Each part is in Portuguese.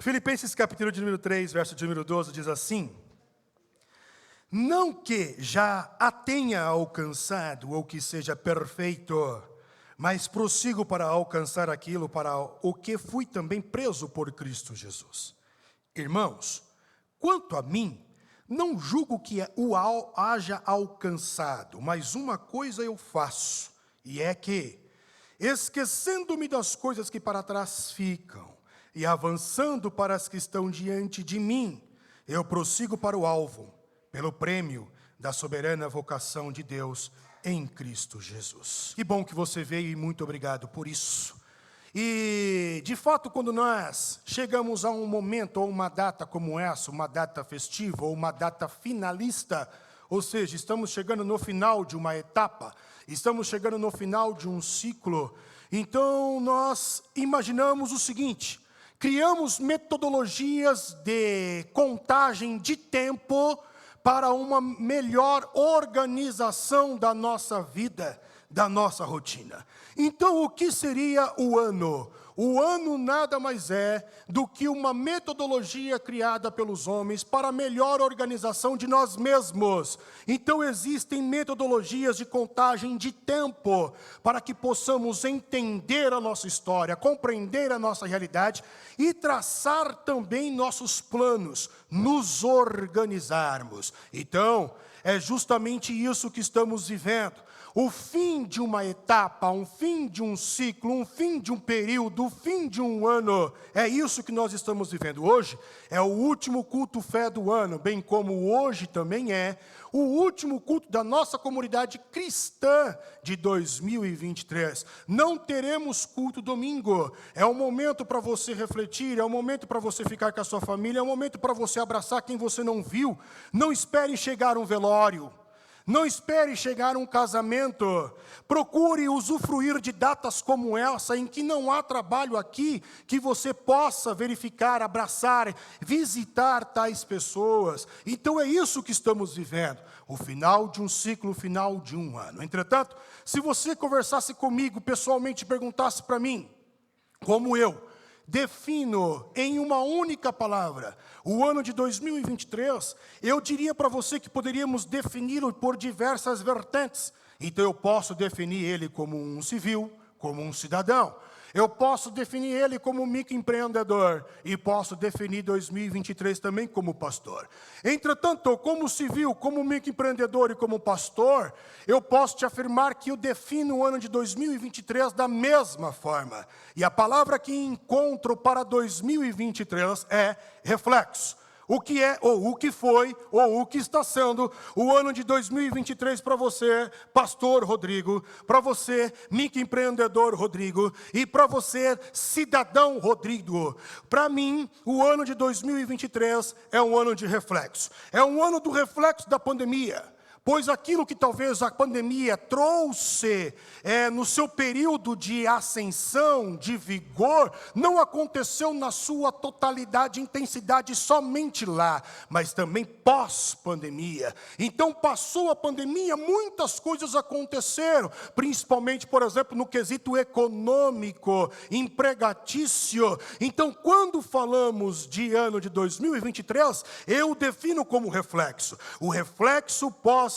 Filipenses capítulo de número 3, verso de número 12, diz assim: não que já a tenha alcançado ou que seja perfeito, mas prossigo para alcançar aquilo para o que fui também preso por Cristo Jesus. Irmãos, quanto a mim, não julgo que o haja alcançado, mas uma coisa eu faço, e é que, esquecendo-me das coisas que para trás ficam, e avançando para as que estão diante de mim, eu prossigo para o alvo, pelo prêmio da soberana vocação de Deus em Cristo Jesus. Que bom que você veio e muito obrigado por isso. E, de fato, quando nós chegamos a um momento ou uma data como essa, uma data festiva ou uma data finalista, ou seja, estamos chegando no final de uma etapa, estamos chegando no final de um ciclo, então nós imaginamos o seguinte: criamos metodologias de contagem de tempo para uma melhor organização da nossa vida, da nossa rotina. Então, o que seria o ano? O ano nada mais é do que uma metodologia criada pelos homens para a melhor organização de nós mesmos. Então, existem metodologias de contagem de tempo para que possamos entender a nossa história, compreender a nossa realidade e traçar também nossos planos, nos organizarmos. Então, é justamente isso que estamos vivendo. O fim de uma etapa, um fim de um ciclo, um fim de um período, o fim de um ano, é isso que nós estamos vivendo. Hoje é o último culto fé do ano, bem como hoje também é o último culto da nossa comunidade cristã de 2023. Não teremos culto domingo. É um momento para você refletir, é um momento para você ficar com a sua família, é um momento para você abraçar quem você não viu. Não espere chegar um velório. Não espere chegar um casamento, procure usufruir de datas como essa, em que não há trabalho aqui, que você possa verificar, abraçar, visitar tais pessoas. Então é isso que estamos vivendo, o final de um ciclo, o final de um ano. Entretanto, se você conversasse comigo pessoalmente e perguntasse para mim, como eu defino em uma única palavra o ano de 2023, eu diria para você que poderíamos defini-lo por diversas vertentes. Então eu posso definir ele como um civil, como um cidadão. Eu posso definir ele como microempreendedor e posso definir 2023 também como pastor. Entretanto, como civil, como microempreendedor e como pastor, eu posso te afirmar que eu defino o ano de 2023 da mesma forma. E a palavra que encontro para 2023 é reflexo. O que é, ou o que foi, ou o que está sendo o ano de 2023 para você, pastor Rodrigo, para você, microempreendedor Rodrigo, e para você, cidadão Rodrigo. Para mim, o ano de 2023 é um ano de reflexo. É um ano do reflexo da pandemia. Pois aquilo que talvez a pandemia trouxe no seu período de ascensão, de vigor, não aconteceu na sua totalidade, intensidade somente lá, mas também pós-pandemia. Então passou a pandemia, muitas coisas aconteceram, principalmente, por exemplo, no quesito econômico, empregatício. Então, quando falamos de ano de 2023, eu defino como reflexo, o reflexo pós-pandemia,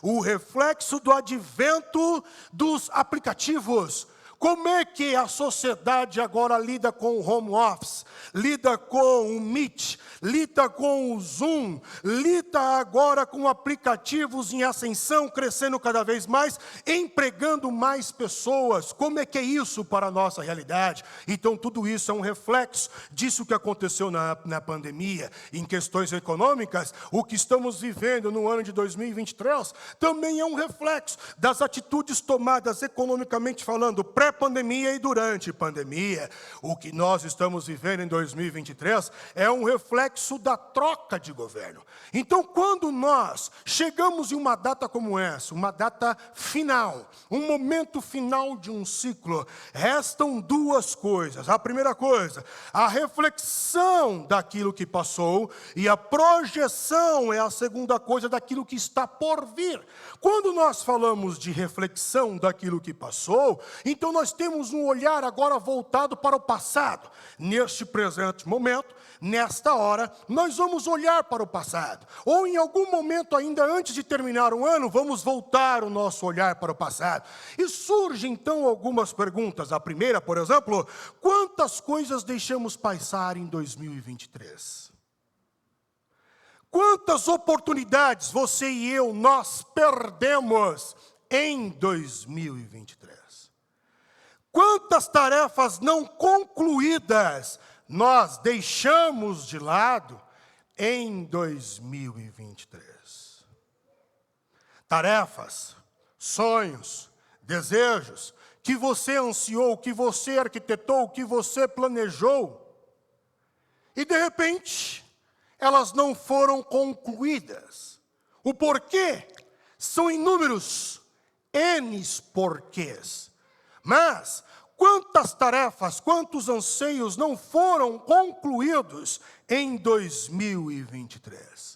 o reflexo do advento dos aplicativos. Como é que a sociedade agora lida com o home office, lida com o Meet, lida com o Zoom, lida agora com aplicativos em ascensão, crescendo cada vez mais, empregando mais pessoas? Como é que é isso para a nossa realidade? Então tudo isso é um reflexo disso que aconteceu na pandemia. Em questões econômicas, o que estamos vivendo no ano de 2023 também é um reflexo das atitudes tomadas economicamente falando, pré-pandemia e durante pandemia. O que nós estamos vivendo em 2023 é um reflexo reflexo da troca de governo. Então, quando nós chegamos em uma data como essa, uma data final, um momento final de um ciclo, restam duas coisas. A primeira coisa, a reflexão daquilo que passou, e a projeção é a segunda coisa daquilo que está por vir. Quando nós falamos de reflexão daquilo que passou, então nós temos um olhar agora voltado para o passado. Neste presente momento, nesta hora, nós vamos olhar para o passado. Ou em algum momento ainda antes de terminar o ano, vamos voltar o nosso olhar para o passado. E surgem então algumas perguntas. A primeira, por exemplo, quantas coisas deixamos passar em 2023? Quantas oportunidades você e eu, nós perdemos em 2023? Quantas tarefas não concluídas nós deixamos de lado em 2023? Tarefas, sonhos, desejos que você ansiou, que você arquitetou, que você planejou, e de repente elas não foram concluídas. O porquê? São inúmeros, N's porquês. Mas quantas tarefas, quantos anseios não foram concluídos em 2023?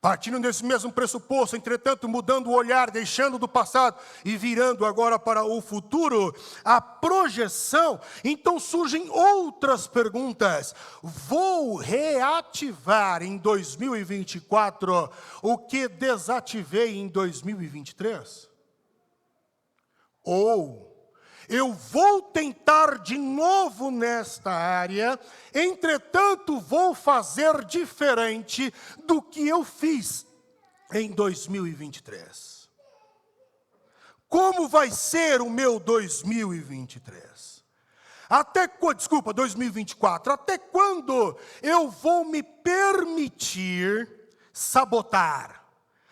Partindo desse mesmo pressuposto, entretanto, mudando o olhar, deixando do passado e virando agora para o futuro, a projeção, então surgem outras perguntas. Vou reativar em 2024 o que desativei em 2023? Ou eu vou tentar de novo nesta área, entretanto vou fazer diferente do que eu fiz em 2023. Como vai ser o meu 2023? 2024. Até quando eu vou me permitir sabotar?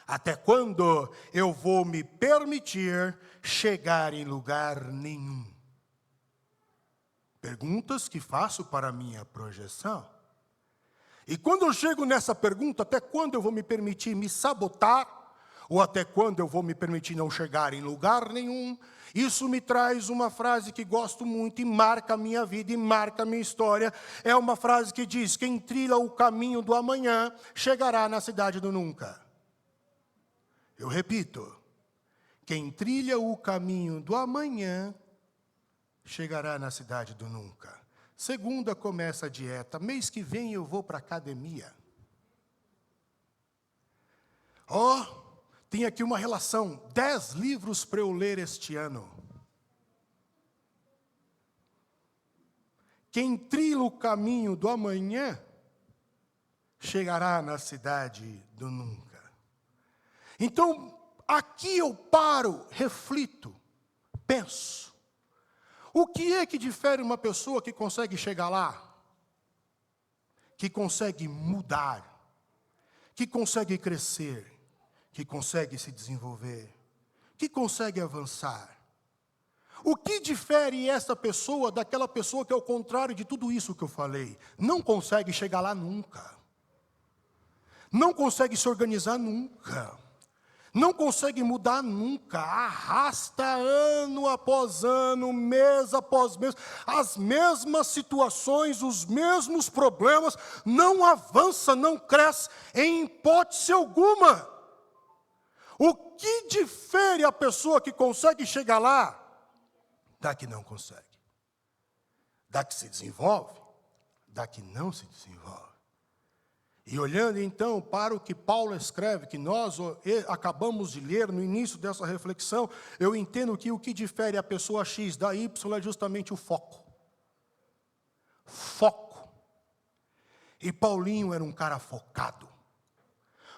Até quando eu vou me permitir chegar em lugar nenhum? Perguntas que faço para a minha projeção. E quando eu chego nessa pergunta, até quando eu vou me permitir me sabotar? Ou até quando eu vou me permitir não chegar em lugar nenhum? Isso me traz uma frase que gosto muito e marca a minha vida e marca a minha história. É uma frase que diz: quem trilha o caminho do amanhã chegará na cidade do nunca. Eu repito. Quem trilha o caminho do amanhã, chegará na cidade do nunca. Segunda, começa a dieta. Mês que vem eu vou para a academia. Tem aqui uma relação. 10 livros para eu ler este ano. Quem trilha o caminho do amanhã, chegará na cidade do nunca. Então, aqui eu paro, reflito, penso. O que é que difere uma pessoa que consegue chegar lá? Que consegue mudar, que consegue crescer, que consegue se desenvolver, que consegue avançar? O que difere essa pessoa daquela pessoa que, ao contrário de tudo isso que eu falei, não consegue chegar lá nunca? Não consegue se organizar nunca? Não consegue mudar nunca, arrasta ano após ano, mês após mês, as mesmas situações, os mesmos problemas, não avança, não cresce em hipótese alguma. O que difere a pessoa que consegue chegar lá da que não consegue? Da que se desenvolve, da que não se desenvolve. E olhando então para o que Paulo escreve, que nós acabamos de ler no início dessa reflexão, eu entendo que o que difere a pessoa X da Y é justamente o foco. Foco. E Paulinho era um cara focado.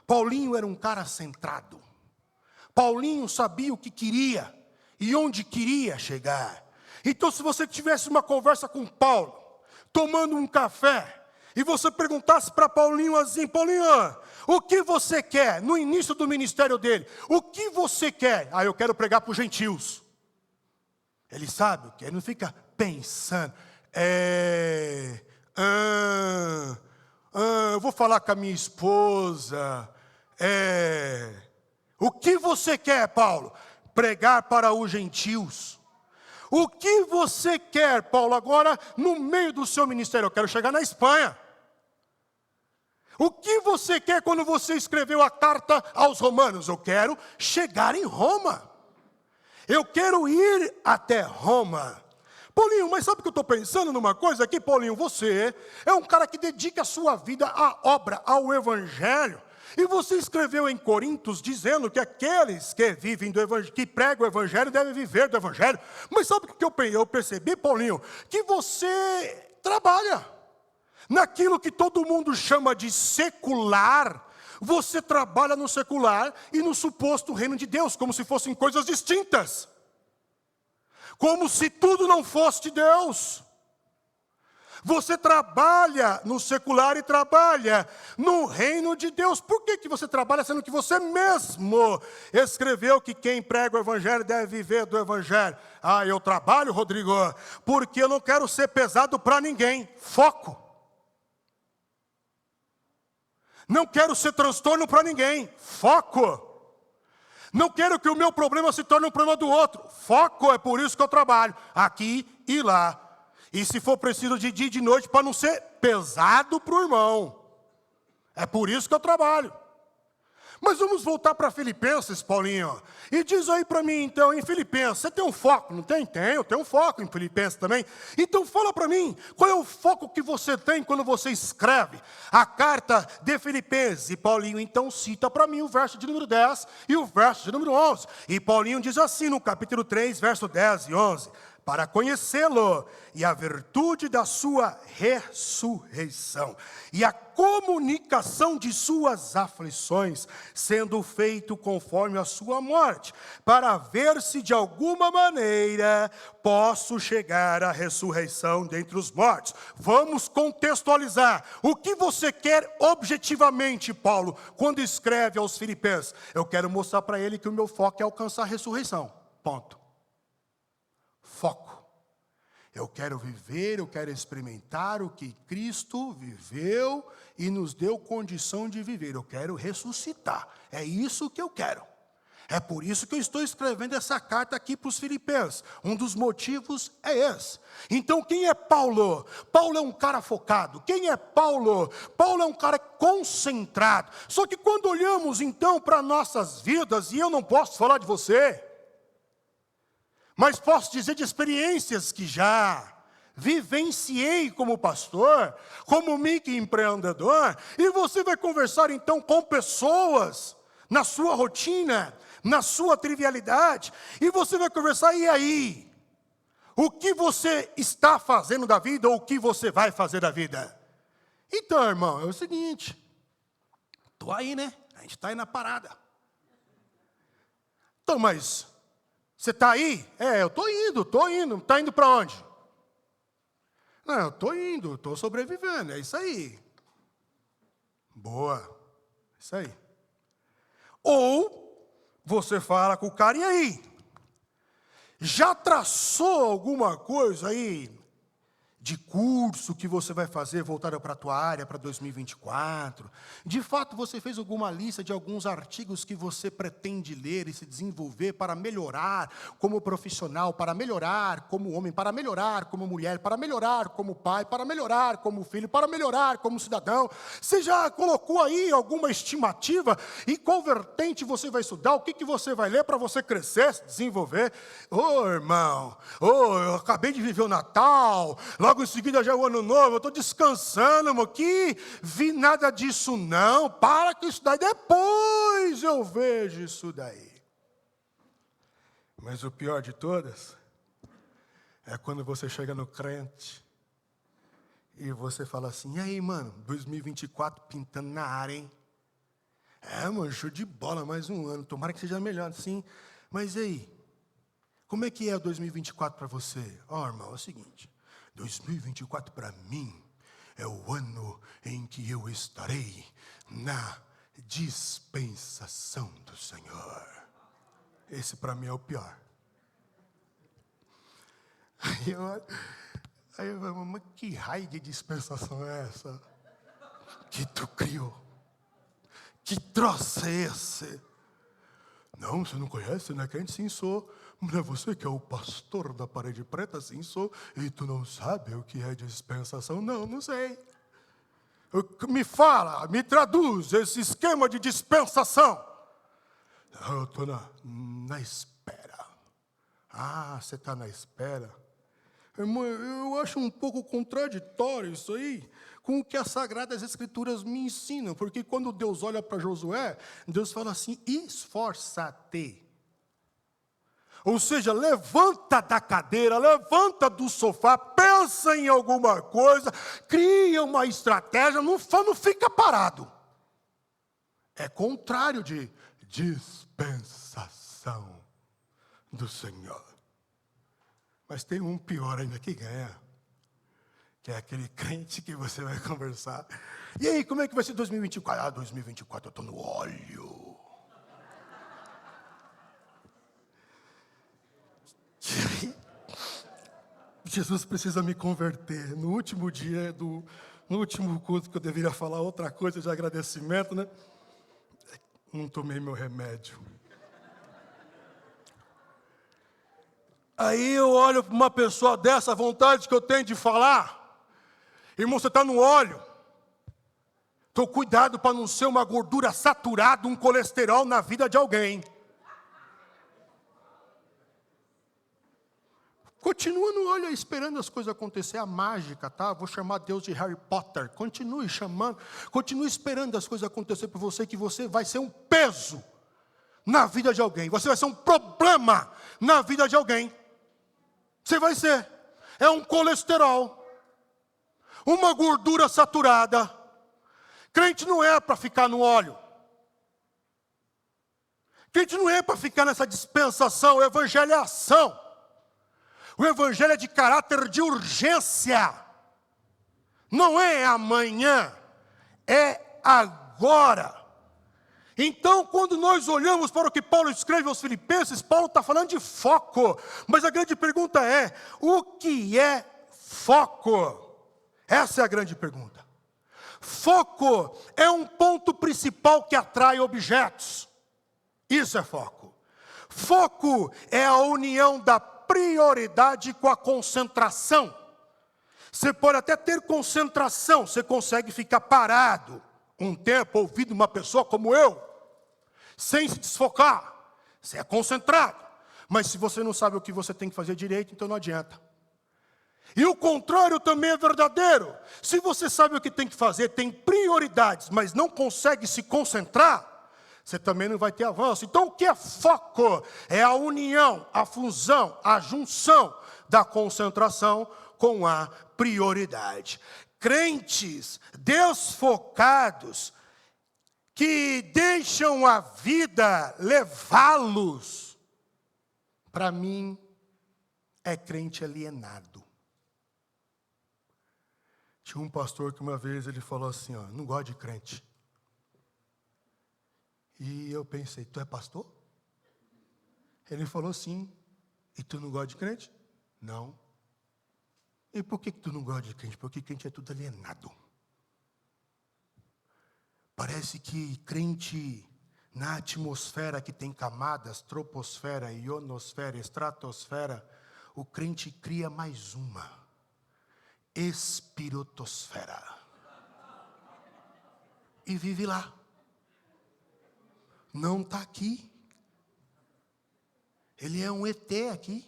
Paulinho era um cara centrado. Paulinho sabia o que queria e onde queria chegar. Então, se você tivesse uma conversa com Paulo, tomando um café, e você perguntasse para Paulinho assim: Paulinho, o que você quer? No início do ministério dele, o que você quer? Eu quero pregar para os gentios. Ele sabe o que? Ele não fica pensando. eu vou falar com a minha esposa. O que você quer, Paulo? Pregar para os gentios. O que você quer, Paulo, agora no meio do seu ministério? Eu quero chegar na Espanha. O que você quer quando você escreveu a carta aos romanos? Eu quero chegar em Roma. Eu quero ir até Roma. Paulinho, mas sabe que eu estou pensando numa coisa aqui, Paulinho? Você é um cara que dedica a sua vida à obra, ao evangelho. E você escreveu em Coríntios dizendo que aqueles que vivem do evangelho, que pregam o evangelho, devem viver do evangelho. Mas sabe o que eu percebi, Paulinho? Que você trabalha naquilo que todo mundo chama de secular. Você trabalha no secular e no suposto reino de Deus, como se fossem coisas distintas. Como se tudo não fosse de Deus. Você trabalha no secular e trabalha no reino de Deus. Por que você trabalha sendo que você mesmo escreveu que quem prega o evangelho deve viver do evangelho? Ah, eu trabalho, Rodrigo, porque eu não quero ser pesado para ninguém. Foco. Não quero ser transtorno para ninguém. Foco. Não quero que o meu problema se torne um problema do outro. Foco, é por isso que eu trabalho, aqui e lá. E se for preciso de dia e de noite, para não ser pesado para o irmão. É por isso que eu trabalho. Mas vamos voltar para Filipenses, Paulinho. E diz aí para mim, então, em Filipenses, você tem um foco, não tem? Eu tenho um foco em Filipenses também. Então fala para mim, qual é o foco que você tem quando você escreve a carta de Filipenses? E Paulinho, então, cita para mim o verso de número 10 e o verso de número 11. E Paulinho diz assim no capítulo 3, verso 10 e 11. Para conhecê-lo e a virtude da sua ressurreição e a comunicação de suas aflições, sendo feito conforme a sua morte, para ver se de alguma maneira posso chegar à ressurreição dentre os mortos. Vamos contextualizar. O que você quer objetivamente, Paulo, quando escreve aos Filipenses? Eu quero mostrar para ele que o meu foco é alcançar a ressurreição. Ponto. Foco. Eu quero viver, eu quero experimentar o que Cristo viveu e nos deu condição de viver. Eu quero ressuscitar. É isso que eu quero. É por isso que eu estou escrevendo essa carta aqui para os filipenses. Um dos motivos é esse. Então, quem é Paulo? Paulo é um cara focado. Quem é Paulo? Paulo é um cara concentrado. Só que quando olhamos, então, para nossas vidas, e eu não posso falar de você, mas posso dizer de experiências que já vivenciei como pastor, como microempreendedor, e você vai conversar então com pessoas na sua rotina, na sua trivialidade, e você vai conversar, e aí? O que você está fazendo da vida, ou o que você vai fazer da vida? Então, irmão, é o seguinte, estou aí, né? A gente está aí na parada. Então, mas você está aí? Eu estou indo. Está indo para onde? Não, eu estou indo, estou sobrevivendo, é isso aí. Boa, isso aí. Ou você fala com o cara, e aí? Já traçou alguma coisa aí de curso que você vai fazer voltado para a tua área para 2024? De fato, você fez alguma lista de alguns artigos que você pretende ler e se desenvolver para melhorar como profissional, para melhorar como homem, para melhorar como mulher, para melhorar como pai, para melhorar como filho, para melhorar como cidadão? Você já colocou aí alguma estimativa? E qual vertente você vai estudar? O que você vai ler para você crescer, se desenvolver? Irmão, eu acabei de viver o Natal, logo em seguida já é o ano novo, eu estou descansando, irmão, que vi nada disso não, para com isso daí, depois eu vejo isso daí. Mas o pior de todas, é quando você chega no crente, e você fala assim, e aí, mano, 2024 pintando na área, hein? Mano, show de bola, mais um ano, tomara que seja melhor, sim, mas e aí? Como é que é o 2024 para você? Irmão, é o seguinte, 2024 para mim é o ano em que eu estarei na dispensação do Senhor. Esse para mim é o pior. Aí eu falo, mas que raio de dispensação é essa? que tu criou? Que troço é esse? Não, você não conhece, né? Crente? Sim, sou. Não é você que é o pastor da parede preta? Sim, sou. E tu não sabe o que é dispensação? Não, não sei. Me fala, me traduz esse esquema de dispensação. Eu estou na espera. Ah, você está na espera? Irmão, eu acho um pouco contraditório isso aí com o que as Sagradas Escrituras me ensinam. Porque quando Deus olha para Josué, Deus fala assim, esforça-te. Ou seja, levanta da cadeira, levanta do sofá, pensa em alguma coisa, cria uma estratégia, não fica parado. É contrário de dispensação do Senhor. Mas tem um pior ainda que ganha, que é aquele crente que você vai conversar. E aí, como é que vai ser 2024? Ah, 2024 eu estou no óleo. Jesus precisa me converter. No último dia, no último culto que eu deveria falar outra coisa de agradecimento, né? Não tomei meu remédio. Aí eu olho para uma pessoa dessa, a vontade que eu tenho de falar. Irmão, você está no óleo. Então cuidado para não ser uma gordura saturada, um colesterol na vida de alguém. Continua no óleo esperando as coisas acontecer, a mágica, tá? Vou chamar Deus de Harry Potter. Continue chamando, continue esperando as coisas acontecer para você, que você vai ser um peso na vida de alguém. Você vai ser um problema na vida de alguém. Você vai ser. É um colesterol, uma gordura saturada. Crente não é para ficar no óleo. Crente não é para ficar nessa dispensação. O evangelho é ação. O evangelho é de caráter de urgência. Não é amanhã, é agora. Então, quando nós olhamos para o que Paulo escreve aos Filipenses, Paulo está falando de foco. Mas a grande pergunta é, o que é foco? Essa é a grande pergunta. Foco é um ponto principal que atrai objetos. Isso é foco. Foco é a união da prioridade com a concentração. Você pode até ter concentração, você consegue ficar parado um tempo ouvindo uma pessoa como eu, sem se desfocar. Você é concentrado. Mas se você não sabe o que você tem que fazer direito, então não adianta. E o contrário também é verdadeiro. Se você sabe o que tem que fazer, tem prioridades, mas não consegue se concentrar, você também não vai ter avanço. Então o que é foco? É a união, a fusão, a junção da concentração com a prioridade. Crentes desfocados, que deixam a vida levá-los, para mim, é crente alienado. Tinha um pastor que uma vez ele falou assim, ó, não gosto de crente. E eu pensei, tu é pastor? Ele falou sim. E tu não gosta de crente? Não. E por que tu não gosta de crente? Porque crente é tudo alienado. Parece que crente na atmosfera que tem camadas, troposfera, ionosfera, estratosfera, o crente cria mais uma, espirotosfera. E vive lá. Não está aqui. Ele é um ET aqui.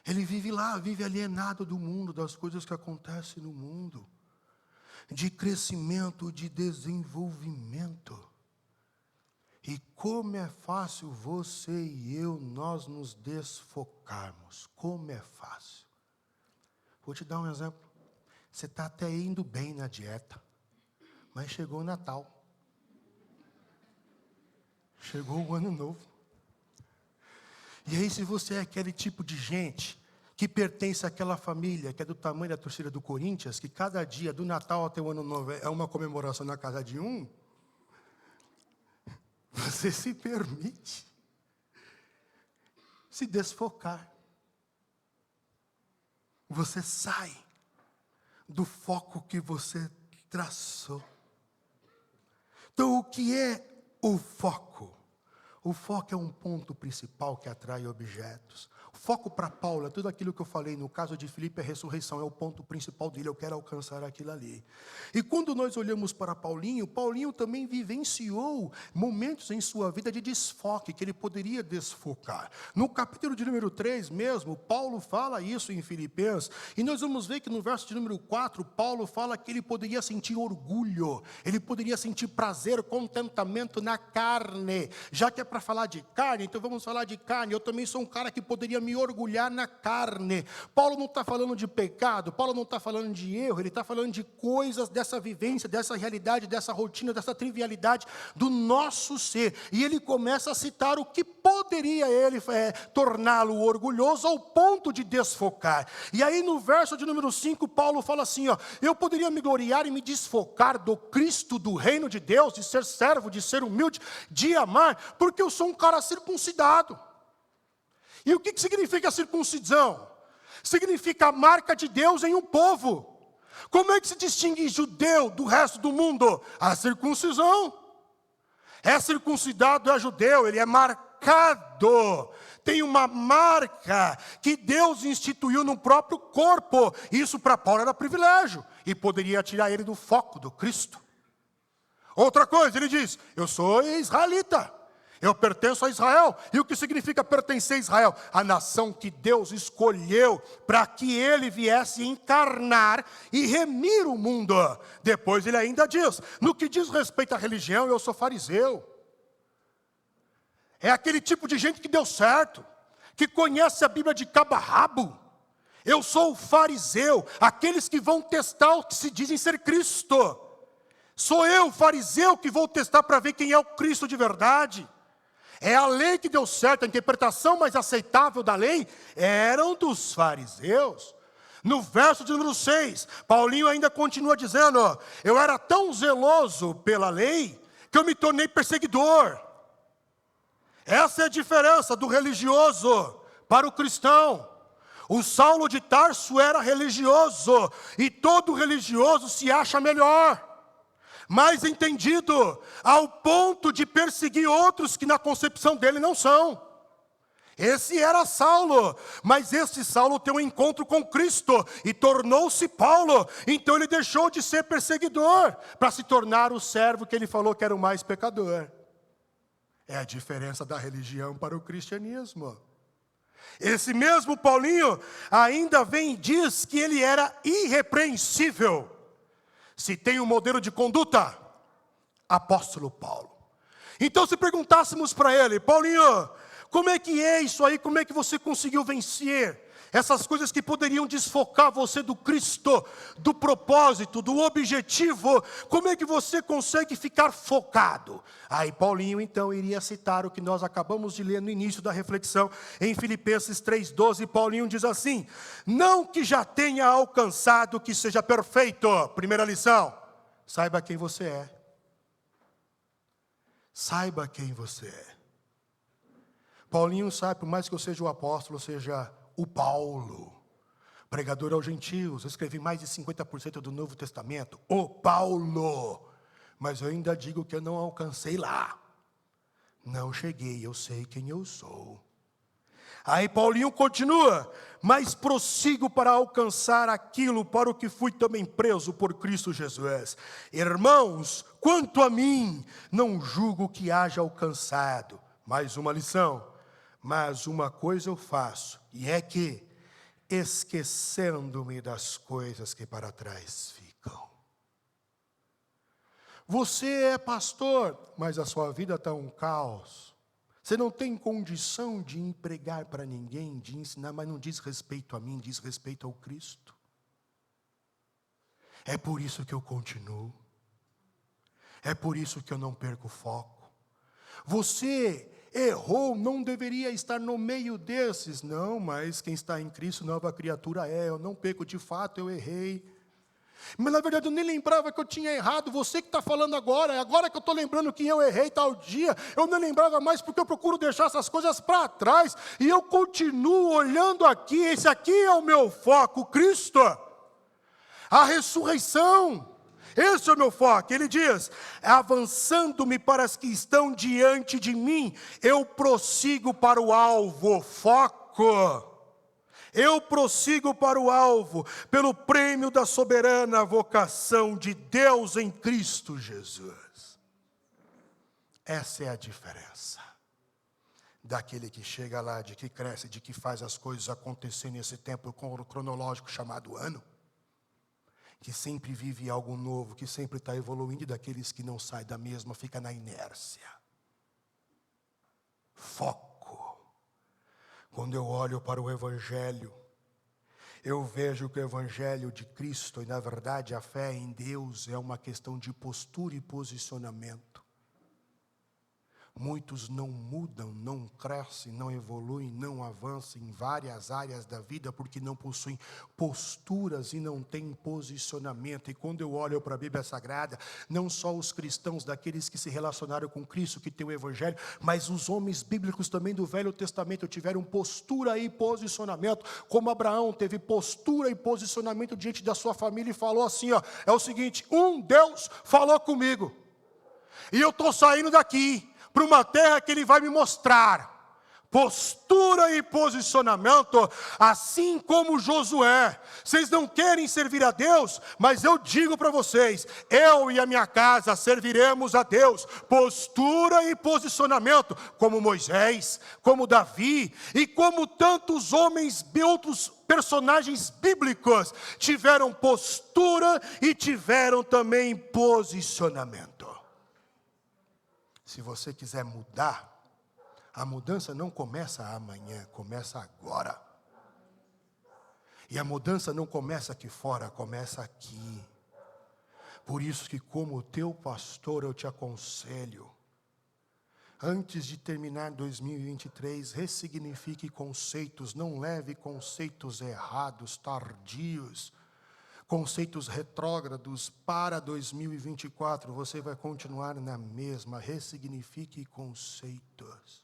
Ele vive lá, vive alienado do mundo, das coisas que acontecem no mundo. De crescimento, de desenvolvimento. E como é fácil você e eu, nós nos desfocarmos. Como é fácil. Vou te dar um exemplo. Você está até indo bem na dieta, mas chegou o Natal. Chegou o Ano Novo. E aí, se você é aquele tipo de gente que pertence àquela família, que é do tamanho da torcida do Corinthians, que cada dia, do Natal até o Ano Novo, é uma comemoração na casa de um, você se permite se desfocar. Você sai do foco que você traçou. Então, o que é o foco? O foco é um ponto principal que atrai objetos. O foco para Paulo é tudo aquilo que eu falei. No caso de Filipe, a ressurreição é o ponto principal dele. Eu quero alcançar aquilo ali. E quando nós olhamos para Paulinho, Paulinho também vivenciou momentos em sua vida de desfoque, que ele poderia desfocar. No capítulo de número 3 mesmo, Paulo fala isso em Filipenses. E nós vamos ver que no verso de número 4, Paulo fala que ele poderia sentir orgulho. Ele poderia sentir prazer, contentamento na carne. Já que é para falar de carne, então vamos falar de carne. Eu também sou um cara que poderia me orgulhar na carne. Paulo não está falando de pecado, Paulo não está falando de erro, ele está falando de coisas dessa vivência, dessa realidade, dessa rotina, dessa trivialidade do nosso ser. E ele começa a citar o que poderia ele torná-lo orgulhoso ao ponto de desfocar. E aí no verso de número 5, Paulo fala assim, ó, eu poderia me gloriar e me desfocar do Cristo, do reino de Deus, de ser servo, de ser humilde, de amar, porque eu sou um cara circuncidado. E o que significa circuncisão? Significa a marca de Deus em um povo. Como é que se distingue judeu do resto do mundo? A circuncisão. É circuncidado, é judeu, ele é marcado. Tem uma marca que Deus instituiu no próprio corpo. Isso para Paulo era privilégio. E poderia tirar ele do foco do Cristo. Outra coisa, ele diz, eu sou israelita. Eu pertenço a Israel. E o que significa pertencer a Israel? A nação que Deus escolheu para que ele viesse encarnar e remir o mundo. Depois ele ainda diz, no que diz respeito à religião, eu sou fariseu. É aquele tipo de gente que deu certo, que conhece a Bíblia de cabo a rabo. Eu sou o fariseu, aqueles que vão testar o que se dizem ser Cristo. Sou eu, fariseu, que vou testar para ver quem é o Cristo de verdade. É a lei que deu certo, a interpretação mais aceitável da lei eram dos fariseus. No verso de número 6, Paulinho ainda continua dizendo, ó, eu era tão zeloso pela lei, que eu me tornei perseguidor. Essa é a diferença do religioso para o cristão. O Saulo de Tarso era religioso, e todo religioso se acha melhor. Mais entendido, ao ponto de perseguir outros que na concepção dele não são. Esse era Saulo, mas esse Saulo tem um encontro com Cristo e tornou-se Paulo. Então ele deixou de ser perseguidor para se tornar o servo que ele falou que era o mais pecador. É a diferença da religião para o cristianismo. Esse mesmo Paulinho ainda vem e diz que ele era irrepreensível. Se tem um modelo de conduta, apóstolo Paulo. Então se perguntássemos para ele, Paulinho, como é que é isso aí? Como é que você conseguiu vencer essas coisas que poderiam desfocar você do Cristo, do propósito, do objetivo? Como é que você consegue ficar focado? Aí Paulinho então iria citar o que nós acabamos de ler no início da reflexão em Filipenses 3,12. Paulinho diz assim, não que já tenha alcançado que seja perfeito. Primeira lição, saiba quem você é. Saiba quem você é. Paulinho sabe, por mais que eu seja o apóstolo, seja o Paulo, pregador aos gentios, eu escrevi mais de 50% do Novo Testamento, o Paulo, mas eu ainda digo que eu não alcancei lá, não cheguei, eu sei quem eu sou. Aí Paulinho continua, mas prossigo para alcançar aquilo para o que fui também preso por Cristo Jesus. Irmãos, quanto a mim, não julgo que haja alcançado. Mais uma lição, mas uma coisa eu faço, e é que, esquecendo-me das coisas que para trás ficam. Você é pastor, mas a sua vida está um caos. Você não tem condição de empregar para ninguém, de ensinar, mas não diz respeito a mim, diz respeito ao Cristo. É por isso que eu continuo. É por isso que eu não perco o foco. Você errou, não deveria estar no meio desses. Não, mas quem está em Cristo, nova criatura é. Eu não peco, de fato eu errei. Mas na verdade eu nem lembrava que eu tinha errado. Você que está falando agora que eu estou lembrando que eu errei tal dia. Eu não lembrava mais porque eu procuro deixar essas coisas para trás. E eu continuo olhando aqui, esse aqui é o meu foco, Cristo. A ressurreição. Esse é o meu foco. Ele diz: avançando-me para as que estão diante de mim, eu prossigo para o alvo. Foco. Eu prossigo para o alvo, pelo prêmio da soberana vocação de Deus em Cristo Jesus. Essa é a diferença daquele que chega lá, de que cresce, de que faz as coisas acontecer nesse tempo cronológico chamado ano, que sempre vive algo novo, que sempre está evoluindo, e daqueles que não saem da mesma, fica na inércia. Foco. Quando eu olho para o Evangelho, eu vejo que o Evangelho de Cristo, e na verdade a fé em Deus, é uma questão de postura e posicionamento. Muitos não mudam, não crescem, não evoluem, não avançam em várias áreas da vida porque não possuem posturas e não têm posicionamento. E quando eu olho para a Bíblia Sagrada, não só os cristãos, daqueles que se relacionaram com Cristo, que tem o Evangelho, mas os homens bíblicos também do Velho Testamento tiveram postura e posicionamento, como Abraão teve postura e posicionamento diante da sua família e falou assim, ó, é o seguinte: Deus falou comigo, e eu estou saindo daqui para uma terra que Ele vai me mostrar. Postura e posicionamento, assim como Josué. Vocês não querem servir a Deus, mas eu digo para vocês, eu e a minha casa serviremos a Deus. Postura e posicionamento, como Moisés, como Davi, e como tantos homens, outros personagens bíblicos, tiveram postura e tiveram também posicionamento. Se você quiser mudar, a mudança não começa amanhã, começa agora. E a mudança não começa aqui fora, começa aqui. Por isso que, como teu pastor, eu te aconselho, antes de terminar 2023, ressignifique conceitos, não leve conceitos errados, tardios, conceitos retrógrados para 2024, você vai continuar na mesma. Ressignifique conceitos.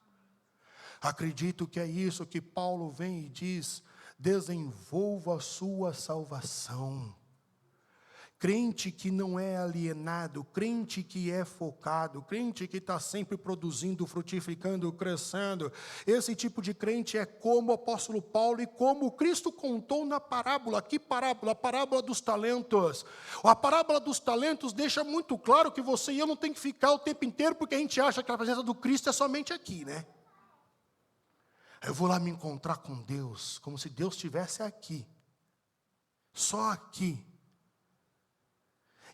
Acredito que é isso que Paulo vem e diz: desenvolva a sua salvação. Crente que não é alienado, crente que é focado, crente que está sempre produzindo, frutificando, crescendo. Esse tipo de crente é como o apóstolo Paulo e como Cristo contou na parábola. Que parábola? A parábola dos talentos. A parábola dos talentos deixa muito claro que você e eu não tem que ficar o tempo inteiro, porque a gente acha que a presença do Cristo é somente aqui, né? Eu vou lá me encontrar com Deus, como se Deus estivesse aqui. Só aqui.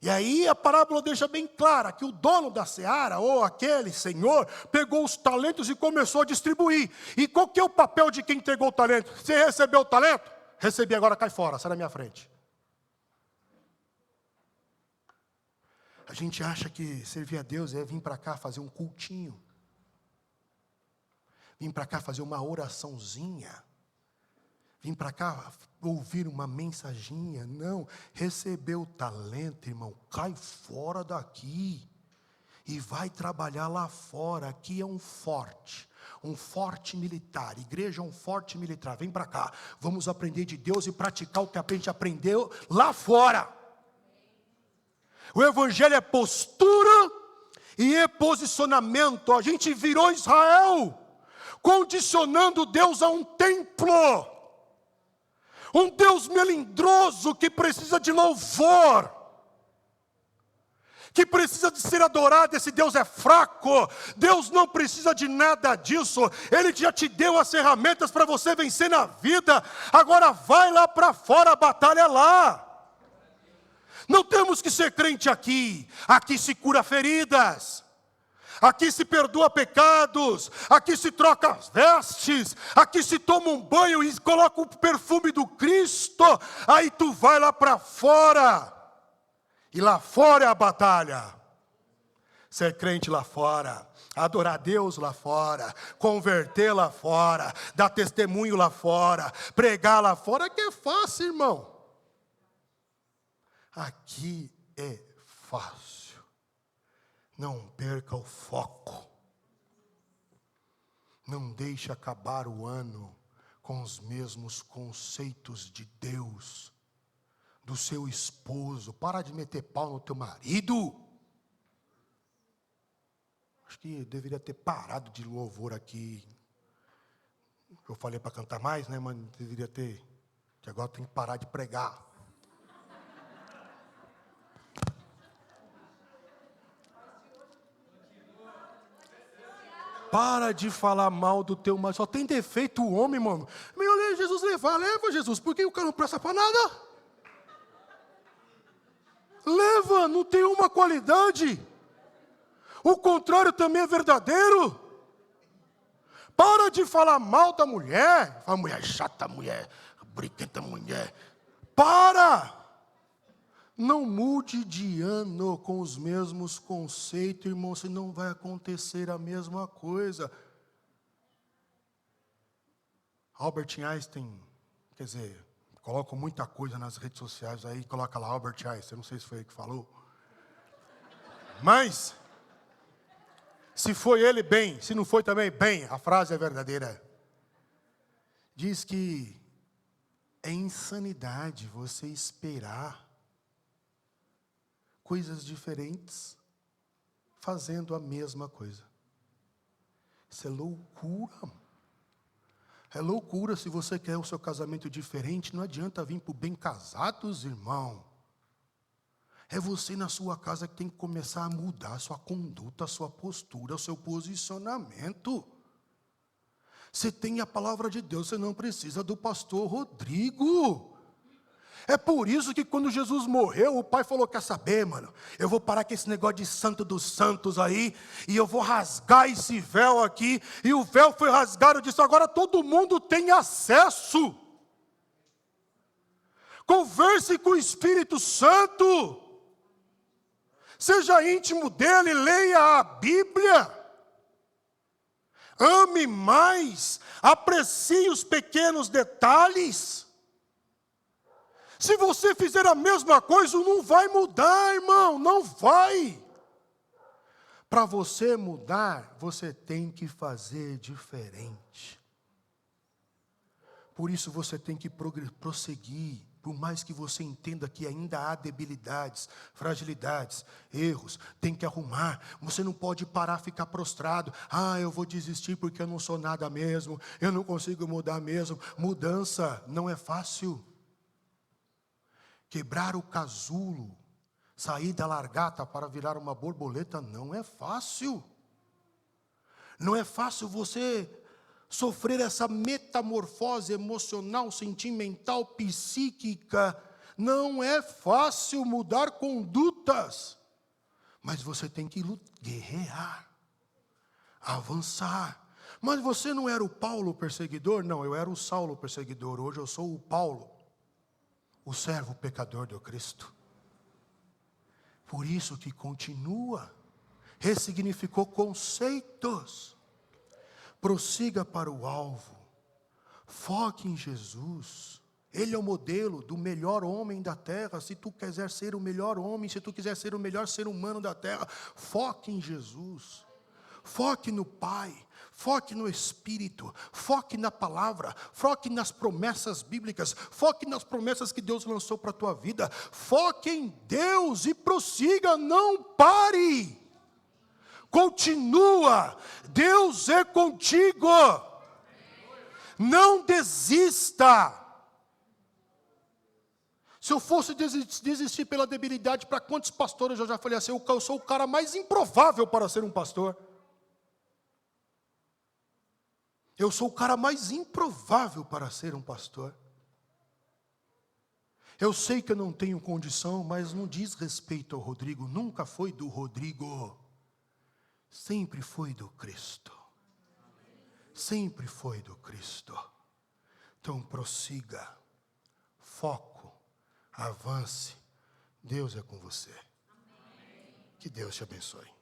E aí a parábola deixa bem clara que o dono da seara, ou aquele senhor, pegou os talentos e começou a distribuir. E qual que é o papel de quem entregou o talento? Você recebeu o talento? Recebi, agora cai fora, sai da minha frente. A gente acha que servir a Deus é vir para cá fazer um cultinho. Vir para cá fazer uma oraçãozinha. Vim para cá ouvir uma mensaginha. Não, recebeu o talento, irmão, cai fora daqui e vai trabalhar lá fora. Aqui é um forte militar. Igreja é um forte militar. Vem para cá, vamos aprender de Deus e praticar o que a gente aprendeu lá fora. O Evangelho é postura e é posicionamento. A gente virou Israel, condicionando Deus a um templo. Um Deus melindroso que precisa de louvor, que precisa de ser adorado. Esse Deus é fraco. Deus não precisa de nada disso. Ele já te deu as ferramentas para você vencer na vida. Agora vai lá para fora, a batalha é lá. Não temos que ser crente aqui. Aqui se cura feridas. Aqui se perdoa pecados, aqui se troca as vestes, aqui se toma um banho e coloca o perfume do Cristo. Aí tu vai lá para fora, e lá fora é a batalha. Ser crente lá fora, adorar Deus lá fora, converter lá fora, dar testemunho lá fora, pregar lá fora, que é fácil, irmão. Aqui é fácil. Não perca o foco. Não deixe acabar o ano com os mesmos conceitos de Deus do seu esposo. Para de meter pau no teu marido. Acho que eu deveria ter parado de louvor aqui. Eu falei para cantar mais, né? Mas deveria ter. Que agora tem que parar de pregar. Para de falar mal do teu marido. Só tem defeito o homem, mano. Meu, Jesus leva Jesus. Por que o cara não presta para nada? Leva, não tem uma qualidade. O contrário também é verdadeiro. Para de falar mal da mulher. Fala, mulher chata, mulher briguenta, mulher. Para! Não mude de ano com os mesmos conceitos, irmão, senão não vai acontecer a mesma coisa. Albert Einstein, quer dizer, coloco muita coisa nas redes sociais aí, coloca lá Albert Einstein, não sei se foi ele que falou. Mas, se foi ele, bem, se não foi também, bem, a frase é verdadeira. Diz que é insanidade você esperar coisas diferentes, fazendo a mesma coisa. Isso é loucura. É loucura se você quer o seu casamento diferente. Não adianta vir para o bem casados, irmão. É você na sua casa que tem que começar a mudar a sua conduta, a sua postura, o seu posicionamento. Você tem a palavra de Deus, você não precisa do pastor Rodrigo. É por isso que quando Jesus morreu, o pai falou, quer saber, mano? Eu vou parar com esse negócio de santo dos santos aí, e eu vou rasgar esse véu aqui, e o véu foi rasgado, eu disse, agora todo mundo tem acesso. Converse com o Espírito Santo. Seja íntimo dele, leia a Bíblia. Ame mais, aprecie os pequenos detalhes. Se você fizer a mesma coisa, não vai mudar, irmão, não vai. Para você mudar, você tem que fazer diferente. Por isso você tem que prosseguir, por mais que você entenda que ainda há debilidades, fragilidades, erros, tem que arrumar. Você não pode parar, ficar prostrado. Eu vou desistir porque eu não sou nada mesmo, eu não consigo mudar mesmo. Mudança não é fácil. Quebrar o casulo, sair da largata para virar uma borboleta não é fácil. Não é fácil você sofrer essa metamorfose emocional, sentimental, psíquica. Não é fácil mudar condutas. Mas você tem que guerrear, avançar. Mas você não era o Paulo perseguidor? Não, eu era o Saulo perseguidor. Hoje eu sou o Paulo, o servo pecador do Cristo. Por isso que continua, ressignificou conceitos. Prossiga para o alvo, foque em Jesus. Ele é o modelo do melhor homem da terra. Se tu quiser ser o melhor homem, se tu quiser ser o melhor ser humano da terra, foque em Jesus. Foque no Pai, foque no Espírito, foque na palavra, foque nas promessas bíblicas, foque nas promessas que Deus lançou para a tua vida. Foque em Deus e prossiga, não pare. Continua, Deus é contigo. Não desista. Se eu fosse desistir pela debilidade, para quantos pastores eu já falei assim, eu sou o cara mais improvável para ser um pastor. Eu sou o cara mais improvável para ser um pastor. Eu sei que eu não tenho condição, mas não diz respeito ao Rodrigo. Nunca foi do Rodrigo. Sempre foi do Cristo. Sempre foi do Cristo. Então prossiga. Foco. Avance. Deus é com você. Que Deus te abençoe.